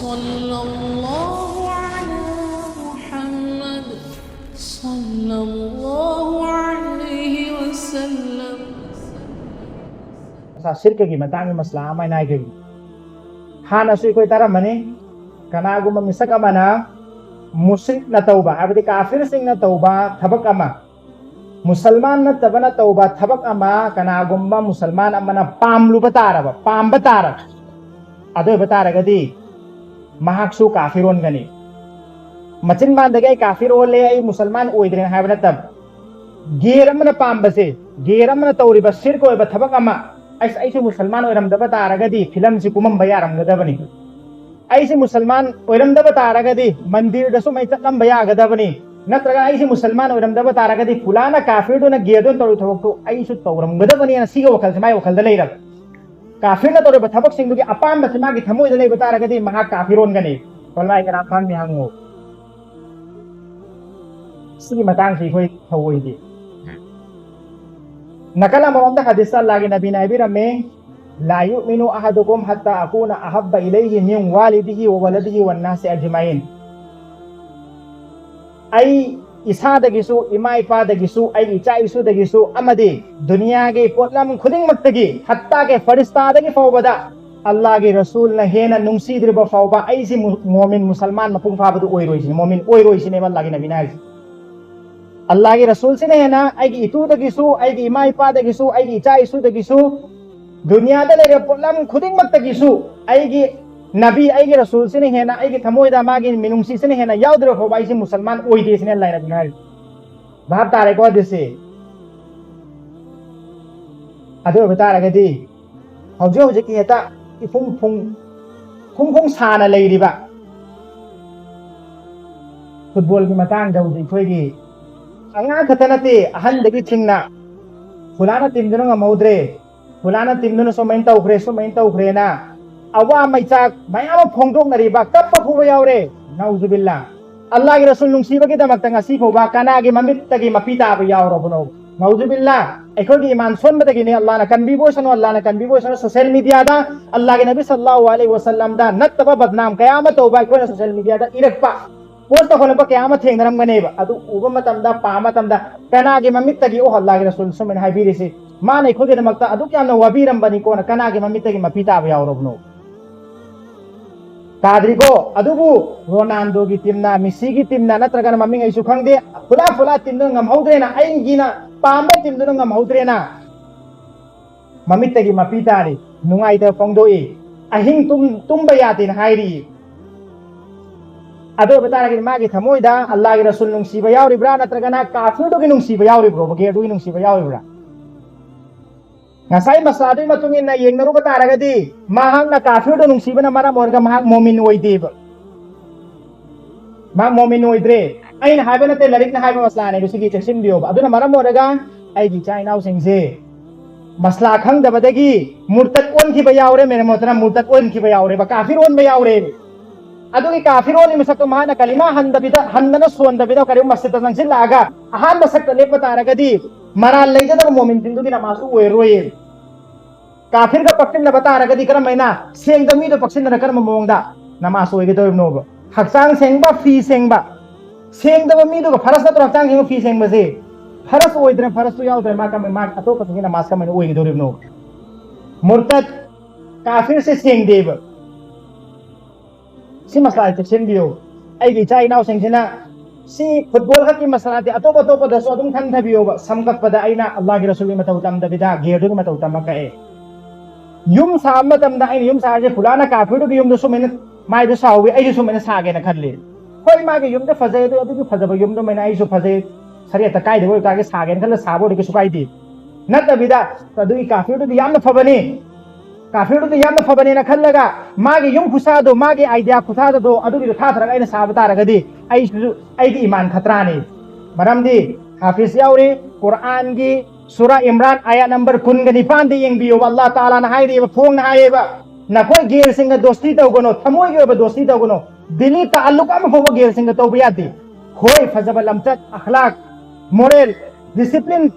सल्लल्लाहु अला मुहम्मद सल्लल्लाहु अलैहि वसल्लम शिरक की मतंग मसला नायगी हानसु कोई तरह मने कनागुम मिसक अमना मुश्रिक न तौबा हाबदि काफिर सिंह न तौबा थबक अमा मुसलमान न तबना तौबा थबक अमा कनागुम मुसलमान अमना पामलु बतारब पाम बतारब अदो बतारगदि महाक्सु काफिरोन गनी मचिन मानदगे काफिर ओले आई मुसलमान ओइद्रे हाबना तब गेरमना पामबसे गेरमना तौरिबा शिरक ओइबा थबक अमा ऐसे मुसलमान ओरमदब तारगदि फिल्म से कुमंब यारमगदबनी ऐसे मुसलमान ओरमदब तारगदि मंदिर दसु मै चतलंब यागदबनी नत्रगा ऐसे मुसलमान ओरमदब तारगदि फुलाना काफिर न गेदोन तौर थबकतो ऐसु तौरमगदबनी न सिग वखल माय वखल द लेरब काफिर न तौर थबक सिंगुगी अपाम बस मागी थमोय द लेब तारगदि महा काफिरोन गनी वल्लाहि करा फान mi hango सिगी मतंग से होय थवोयदि नकल मोहम्मद हदीस लागे नबी नबी रमे ला युमिनु अहदुकुम हत्ता अकूना अहब्बा इलैहि मिन वालिदिहि व वलदिहि वन नासि अजमाइन आई इसादगिसु इमा इपादगिसु आई इचा इसुदगिसु अमदि दुनिया के पोटलम खुदिंग मक्तगी हत्ता के फरिस्तादगी फौबदा अल्लाह के रसूल न हेना नुंसीद्रिबा फौबा ऐसी मोमिन मुसलमान मपुंग फाबदु ओइरोइसिनि मोमिन ओइरोइसिनि अल्लाह के नबी नायि अल्लाह के रसूल से है ना आई इतुदगिसु आई इमा इपादगिसु आई इचा इसुदगिसु दुनिया द लेरे पोलम खुदिंग मक्तगिसु आई नबी आई रसूल से है ना आई थमोयदा मागी मिनुंसी से है ना याउद्र हो बाई से मुसलमान ओइदे से अल्लाह नबी नाय भाब तारे को दिसे अदो बतारगदि हौजे हौजे की हेता इफुंग फुंग साना लेरिबा फुटबॉल की मतंग दौदि खोइगी अंगा खतनते अहंदगी थिंगना फुलाना टीमदुन ngमौद्रे फुलाना टीमदुन सोमैन तौख्रे ना अवा मैचाक मयाम फोंदोकनरिबा कप्पा फुबा यावरे नौजुबिल्ला अल्लाह के रसूल नुंसीबगी दमक्ता ngasi फोबा कनागे ममित्तगी मपिताबा यावरबनो नौजुबिल्ला एखोगी ईमान सोनबदगी ने अल्लाह ना कनबिबोसनो सोशल मीडिया दा अल्लाह के नबी सल्लल्लाहु अलैहि वसल्लम दा नत्तबा बदनाम कयामत तौबा कोना सोशल मीडिया दा इरकपा पोस्ट होनप क्या थेंगनरमगनेब उब मतमदा पा मतमदा कनागे ममित्तगी ओ अल्लाह के रसूल सुमन हाबिरिसे माने अखोगेदमक्ता अदुक यामना वाबिरमबनी कोना कनागे ममित्तगी मपिताब यावरबनो ताद्रिको अदुबु रोनाल्डो की टीमना मेसी की टीमना नत्रगन ममिंग ऐसु खंगदे फुला टीमदो ngमहौद्रेना आइगिना पामबा टीमदो ngमहौद्रेना ममित्तगी मपितारे नुंगाइदा फोंगदोई अहिंग तुम्बा यातेन हाइरी अदो बतारगे मागी थमोयदा अल्लाह के रसूल नुंसीबा यावरिब्रा नत्रगना काफिरदो की नुंसीबा यावरिब्रो बगेरदो की नुंसीबा यावरिब्रा ngasai masadui matungin na yengnaru bataragadi mahang na kafiru नुंसीबना मरम ओरगा mahang मोमिन ओइदेब mahang मोमिन ओइद्रे aina हाबना ते लरिक ना हाबा मसला ने बिसिगी चेक्सिन बियो अदुना मरम ओरगा आइगी चाइनाउ सिंगसे मसला खंगदबदगी मुर्तद ओन की बयावरे मेरे मोतना मुर्तद ओन की बयावरे बा काफिर ओन बयावरे अदुगी काफिरोनी मिसक्तो माना कलिमा हंदना सोंदबिदा करिम मस्जिद नंसिलागा अहान मसक्त लेप तारगदी मरा लेजद मोमिन तिंदुगी नमासु ओइरोय काफिर का पक्षिन बतारगदी करम मैना सेंगदमी दो पक्षिन न करम मोंगदा नमासु ओइगदो नोब हक्सांग सेंगबा फी सेंगबा सेंगदब मी दो फरस न तो हक्सांग सेंग फी सेंगबसे फरस ओइद्रे फरस तो याव मा का मा अतो पतगी नमास का मैना ओइगदो नोब मुर्तद काफिर से सेंगदेब सी मसला चेक्शन बियो आइगी चाइनाउ सिंगसिना सी फुटबॉल का की मसला ते अतोप दसो अदुम खन थबियो समकपदा आइना अल्लाह के रसूल मतौ तमदबिदा गेदु मतौ तमकए युम सामतमदा आइना युम साजे फुलाना काफिरु की युम दसो मैंने माइ दो सावे आइ दसो मैंने सागे न खले होय मागे युम दे फजे दो अदु फजब युम दो मैंने आइसो फजे सरियत काइ दे होय कागे सागे न खले साबो दे सुकाइ दे नतबिदा तदुई काफिरु की याम फबने काफिरु की याम फबने न खलगा मागे युम खुसादो मागे आइडिया खुसादो अदुगी थाथरगा आइना साबतारगदी आइगी ईमान खतराने मरमदी हाफिज यावरे कुरान की सूरा इमरान आयत नंबर 19 दे यंगबियो अल्लाह ताला ना हाइरेबा फोंग ना हाइरेबा नखोय गेर सिंग दोस्ती तौगनो थमोय गेबा दोस्ती तौगनो दिली ताल्लुक अम फोबा गेर सिंग तौबा यादे होय फजब लमचत अखलाक मोरल डिसिप्लिन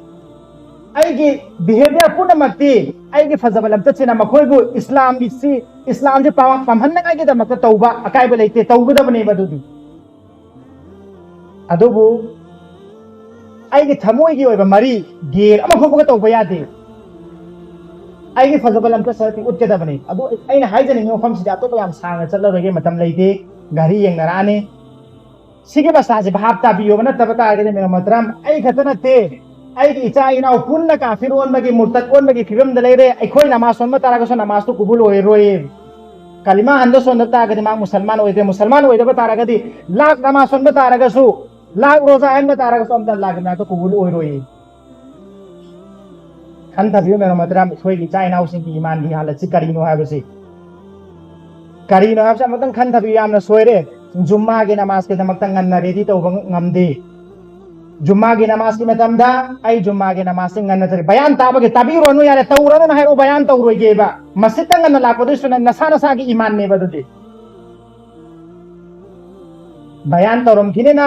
ꯑꯩꯒꯤ ꯕꯤꯍꯦꯕꯤꯌꯔ ꯄꯨꯝꯅꯃꯛꯇꯤ ꯑꯩꯒꯤ ꯐꯖꯕ ꯂꯝꯆꯠꯁꯤꯅ ꯃꯈꯣꯏꯕꯨ ꯏꯁꯂꯥꯝꯁꯦ ꯄꯥꯝꯍꯟꯅꯉꯥꯏꯒꯤꯗꯃꯛꯇ ꯇꯧꯕ ꯑꯀꯥꯏꯕ ꯂꯩꯇꯦ, ꯇꯧꯒꯗꯕꯅꯦꯕ ꯑꯗꯨꯗꯤ. ꯑꯗꯨꯕꯨ ꯑꯩꯒꯤ ꯊꯃꯣꯏꯒꯤ ꯑꯣꯏꯕ ꯃꯔꯤ ꯒꯦꯔ ꯑꯃ ꯐꯥꯎꯕꯒ ꯇꯧꯕ ꯌꯥꯗꯦ. ꯑꯩꯒꯤ ꯐꯖꯕ ꯂꯝꯆꯠ ꯎꯠꯀꯗꯕꯅꯤ. ꯑꯗꯨ ꯑꯩꯅ ꯍꯥꯏꯖꯅꯤꯡꯉꯤ ꯃꯐꯝꯁꯤꯗ ꯑꯇꯣꯞꯄ ꯌꯥꯝ ꯁꯥꯡꯅ ꯆꯠꯂꯔꯣꯏꯒꯦ, ꯃꯇꯝ ꯂꯩꯇꯦ, ꯒꯥꯔꯤ ꯌꯦꯡꯅꯔꯛꯑꯅꯤ. ꯁꯤꯒꯤ ꯃꯁꯂꯥꯁꯦ ꯚꯥꯞ ꯇꯥꯕꯤꯌꯣꯕ, ꯅꯠꯇꯕ ꯇꯥꯔꯒꯗꯤ ꯃꯦꯔꯥ ꯃꯣꯍꯇꯔꯝ ꯑꯩ ꯈꯛꯇ ꯅꯠꯇꯦ, ꯑꯩꯒꯤ ꯏꯆꯥ ꯏꯅꯥꯎ ꯄꯨꯟꯅ ꯀꯥꯐꯤꯔ ꯑꯣꯟꯕꯒꯤ ꯃꯨꯔꯇꯠ ꯑꯣꯟꯕꯒꯤ ꯐꯤꯕꯝꯗ ꯂꯩꯔꯦ. ꯑꯩꯈꯣꯏ ꯅꯃꯥꯖ ꯁꯣꯟꯕ ꯇꯥꯔꯒꯁꯨ ꯅꯃꯥꯖꯇꯨ ꯀꯨꯕꯨꯜ ꯑꯣꯏꯔꯣꯏꯌꯦ. kalima handa sonda taagadi maa musalman oidaba taaragadi laak nama sonda taaragasu laak roza handa taaragasu amda Allah na to kubul oiroi khanta biyo mero matram khoi gi chai nau sing ki iman di halat si karino habasi karino habsa matang khanta biyo amna soire jumma ge namaz ke damak tang nganna ready to ngamdi jumma ge namaz ki matamda ai jumma ge namaz sing nganna tari bayan tabage tabiro nu yare tawranu na hairo bayan tawroi ge ba masjid tang nganna lakodu sunan nasana sa gi iman ne badudi bayan tawram kinena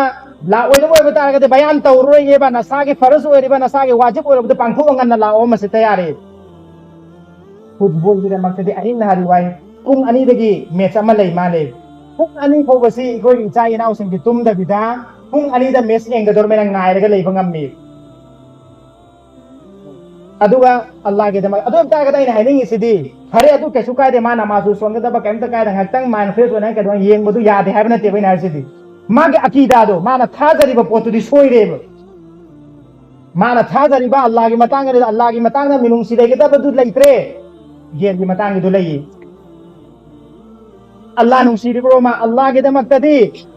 la oida boy bata ga bayan tawroi ge ba nasa ge farz oiri ba nasa ge wajib oiri ba pangtho nganna la o masjid tayare football gi makte ahin hari wai pung ani dagi match ama lei male pung ani ko basi goi chai nau sing gi tum da bida pung ani da match yeng ga dor mena ngai ga lei bangam mi aduga Allah ge dama adu ta ga dai hai ning isidi hare adu kesu kai de ma namazu songa da ba kem ta kai da ngak tang man face ona ka don yeng bodu ya de hai na te bai na isidi ma ge akida do ma na tha jari ba potu di soi re ba ma na tha jari ba Allah ge matang ga Allah ge matang na minung si de ga da bodu lai tre yen ge matang ge do lai Allah nung si bro ma Allah ge damak tadi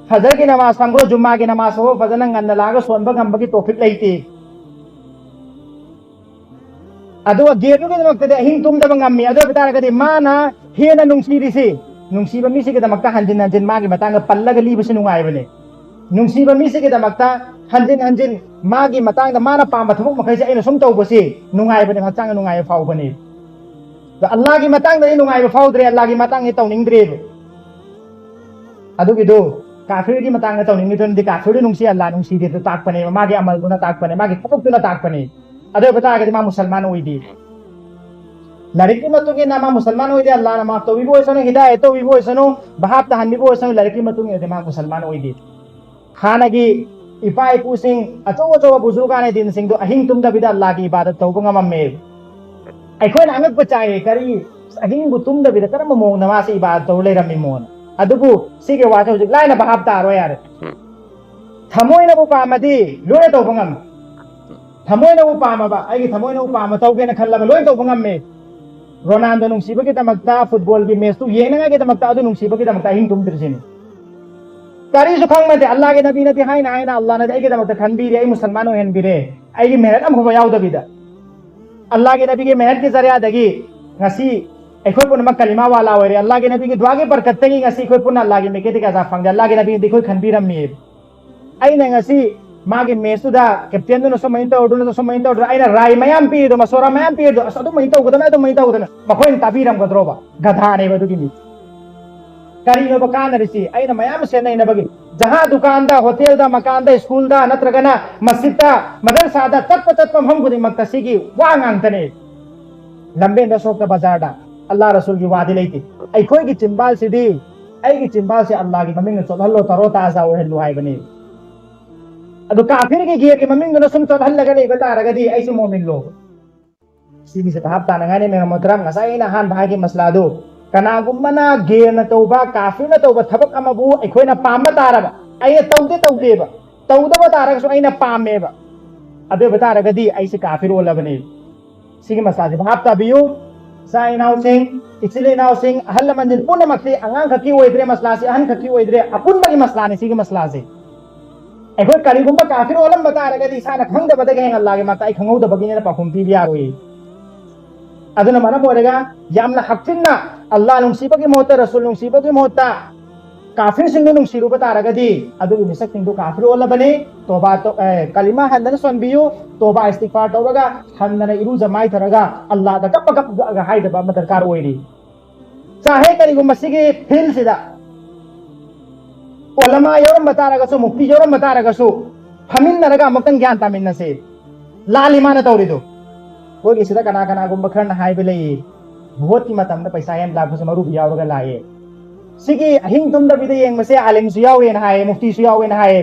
fajr ki namaz sangro jumma ki namaz ho fajr nang anna laga sonba gamba ki tofik laiti adu ge ge damak tadi hin tum da ngammi adu bitara ga di mana hena nung si ri si nung si ba mi si ge damak ta hanjin hanjin ma ge matang ga palla ga li bi sinung ai bane nung si ba mi si ge damak ta hanjin hanjin ma ge matang da mana pa ma thumuk makai se aina sum tau ba si nung ai bane hachang nung ai fau bane da Allah gi matang da nung ai ba fau dre Allah gi matang e tau ning dre adu gitu kafir di matang na tawning nito di kafir nung si Allah nung si dito tak pane magi amal guna tak pane magi kapag tuna tak pane adu bata ga di ma musalman oi di lariki matungi nama musalman oi di Allah na ma to wibo isano hidayah to wibo isano bahap ta hanbi bo isano lariki matungi di ma musalman oi di khanagi ipai pusing acho acho buzuga ne din sing do ahing tum da bida Allah ki ibadat to bunga mamme ai khoi na ngat pachai kari ahing bu tum da bida karam mo namaz ibadat to le ram mon adubu sige wacha hujik laina bahab ta ro yar thamoi na bu pamadi loi to bangam thamoi na bu pama ba ai thamoi na bu pama to ge na khalla ba loi to bangam me Ronaldo nung siba kita magta football gi match tu yeng na kita magta adu nung siba kita magta hing tum dirsin kari su khang mate Allah ge nabi nabi hai na Allah na ai kita magta khan bi re ai musalman ho hen bi re ai gi mehnat am ho yaw da bida Allah ge nabi ge mehnat ki zariya dagi ngasi एकोई पुनः कलिमा वाला हो रहे अल्लाह के नबी की दुआ के बरकत तंगी ngasi कोई पुनः अल्लाह के मेके ते काजा फंग अल्लाह के नबी देखो खनबीरम मी आई ना ngasi मागे मेसुदा कैप्टन नो समाइन तो समाइन तो आई ना राय मयाम पी दो मसोरा मयाम पी दो असदु मई तो गदना तो मई तो गदना मखोइन ताबीरम गद्रोबा गधा ने बदु की करी नो बकान रिसी आई ना मयाम से नहीं नबगी जहां दुकान दा होटल दा मकान दा स्कूल दा नत्रगना मस्जिद दा मदरसा दा तत्प हम गुदी मक्तसी की वांग अंतने लंबे दसों का बाजार दा Allah Rasul ki wadi leiti ai khoi ki chimbal sidi ai ki chimbal se Allah ki maming so hallo taro ta sa o hello hai bani adu kafir ki giye ki maming no sum to hal lagale bata ragadi ai su mu'min lo sini se tahap ta ngane me muhtaram ngasai na han bhai ki masla do kana gummana ge na tauba kafir na tauba thabak amabu ai khoi na pamba taraba ai taude ba tauda ba tarag so ai na pamme ba adu bata ragadi ai se kafir ola bani sigi masla se bahap ta biyu sai nausing ichile nausing halla manjin puna makti angang khaki oidre masla se han khaki oidre apun bagi masla ne sige masla se ekoi kali gumba kafir olam bata raga di sana khangda bada ge Allah ge mata ai khangau da bagi ne pa khum pi biya roi aduna mana borega yamna haktinna Allah nung sibagi mohta rasul nung sibagi mohta kafir sing nung siru bata raga di adu misak sing do kafir ola bane toba to kalima handana son biyu toba istighfar tawraga handana iru jamai tharaga Allah da kap ga haida ba madarkar oiri chahe kari go masigi fil sida ulama yoram bata raga so mufti yoram bata raga so hamin naraga mutang gyan tamin na se lalima na tawrido कोई सिदा कना कना गुम Kharna highway लई vote की मतम दा पैसा यम लाख मरू यावरगा लाए सिगी अहिंग तुम दबिदे येंग मसे आलिम सु यावे ना हाय मुफ्ती सु यावे ना हाय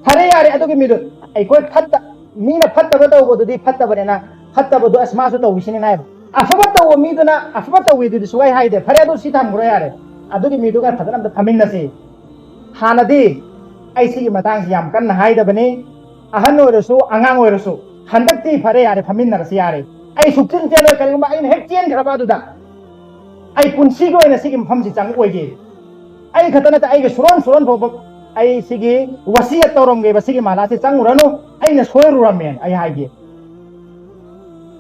फरे यारे अदुगी मिदु आई कोई फत्ता मीना फत्ता बतो बोदुदी फत्ता बनेना फत्ता बदु अस्मा सु तौविसिनि नाय अफबत तौ मीदुना अफबत तौ वेदुदी सुगाई हायदे फरे अदु सिथाम ग्रो यारे अदुगी मिदु का फदनम दा फमिनसे हानदी आई सिगी मतंग से याम कन्न हायदबने अहन ओरसु अंगांग ओरसु हंदक्ति फरे यारे फमिनरसे यारे आई सुक्चिन चेलो कलगुम आई हेक चेन खरबा दुदा आई पुंसी को सिगी मफम से चंग ओइगे आई खतनत आई सुरन सुरन फो आई सिगी वसियत तौरमगे बसिगी माला से चंगुरनु आई न सोयरुरमेन आई हाइगे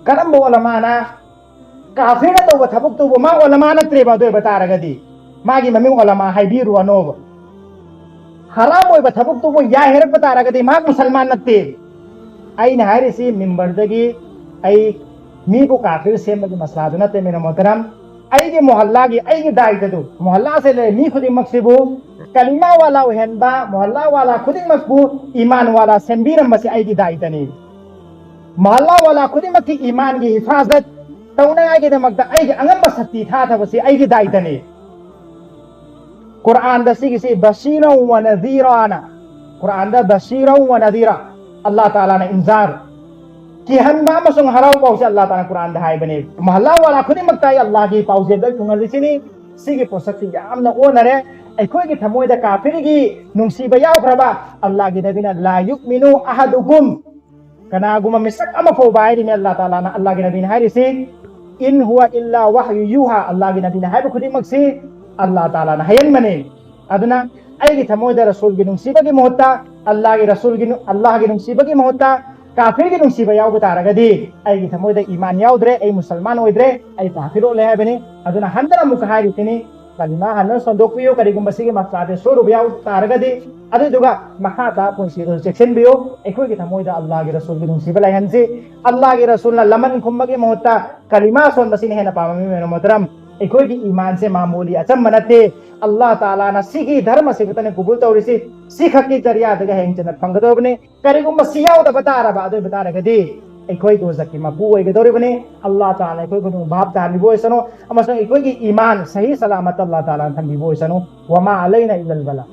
करम बोलमाना काफिर तो थबुक तो मा ओलमा नत्रे बादो बतारगदी मागी ममिंग ओलमा हाइबिरु अनोब हराम ओइब थबुक तो या हेरक बतारगदी मा मुसलमान नत्ते आई न हारिसी मिंबरदगी आई मी को काफिर सेमगी मसला नत्ते मेरा मोहतरम आई के मोहल्ला की आई के दायित्व दो मोहल्ला से ले मी खुदी मक्सिबु कलिमा वाला वहनबा मोहल्ला वाला खुदी मक्बू ईमान वाला सेंबीरम बसे आई की दायित्व नहीं मोहल्ला वाला खुदी मक्की ईमान की हिफाजत तौने आई के दमकता आई के अंगम बसती था बसे आई की दायित्व नहीं कुरान दसी किसी बशीरा व नज़ीराना कुरान दा बशीरा व नज़ीरा अल्लाह ताला ने इंजार कि हनबा मसुंग हराव पाउसे अल्लाह ताला कुरान दहाय बने मोहल्ला वाला खुदी मक्ता अल्लाह की पाउसे द कुंगलिसिनी सिगे पोसक्ति यामना ओनरे अखोय की थमोयदा काफिरगी नुंसीबा यावख्रबा अल्लाह की नबीना ला युमिनु अहदुकुम कनागुम मिसक अमा फो बायरी में अल्लाह ताला ना अल्लाह की नबीना हारिसे इन हुआ इल्ला वहयु युहा अल्लाह की नबीना हाय खुदी मक्सी अल्लाह ताला ना हयन मने अदना आई की थमोयदा रसूल की नुंसीबा की मोहता अल्लाह की रसूल की अल्लाह की नुंसीबा की मोहता काफिर की नुंसीबा याव बतारगदी आई की थमोयदा ईमान यावद्रे आई मुसलमान ओइद्रे आई काफिरो ले हायबने अदना हंदरा मुखारितिनी कलिमा हन संदोकपियो करिगुम बसिगे मसलादे सोरु बियाव तारगदी अदुदुगा मखाता पुंसी सेक्शन बियो एखोय की थमोयदा अल्लाह के रसूल की नुंसीबा लायनसे अल्लाह के रसूल ना लमन खुम्बगे मोहता कलिमा सोन बसिने है ना पामी मेनो मोहतरम एखोय की ईमान से मामूली अचम मनते अल्लाह ताला ना सिगी धर्म से तने कबूल तौरिसी सिख की जरिया दगा हेंचन फंगदोबने करिगुम बसियाव द बतारा बादो बतारगदी एखोय को जकी मबू ओइगदोरि बने अल्लाह ताला एखोय को भाव तालिबो इसनो अमसो एखोय की ईमान सही सलामत अल्लाह ताला थंबिबो इसनो वमा अलैना इल्लल बला।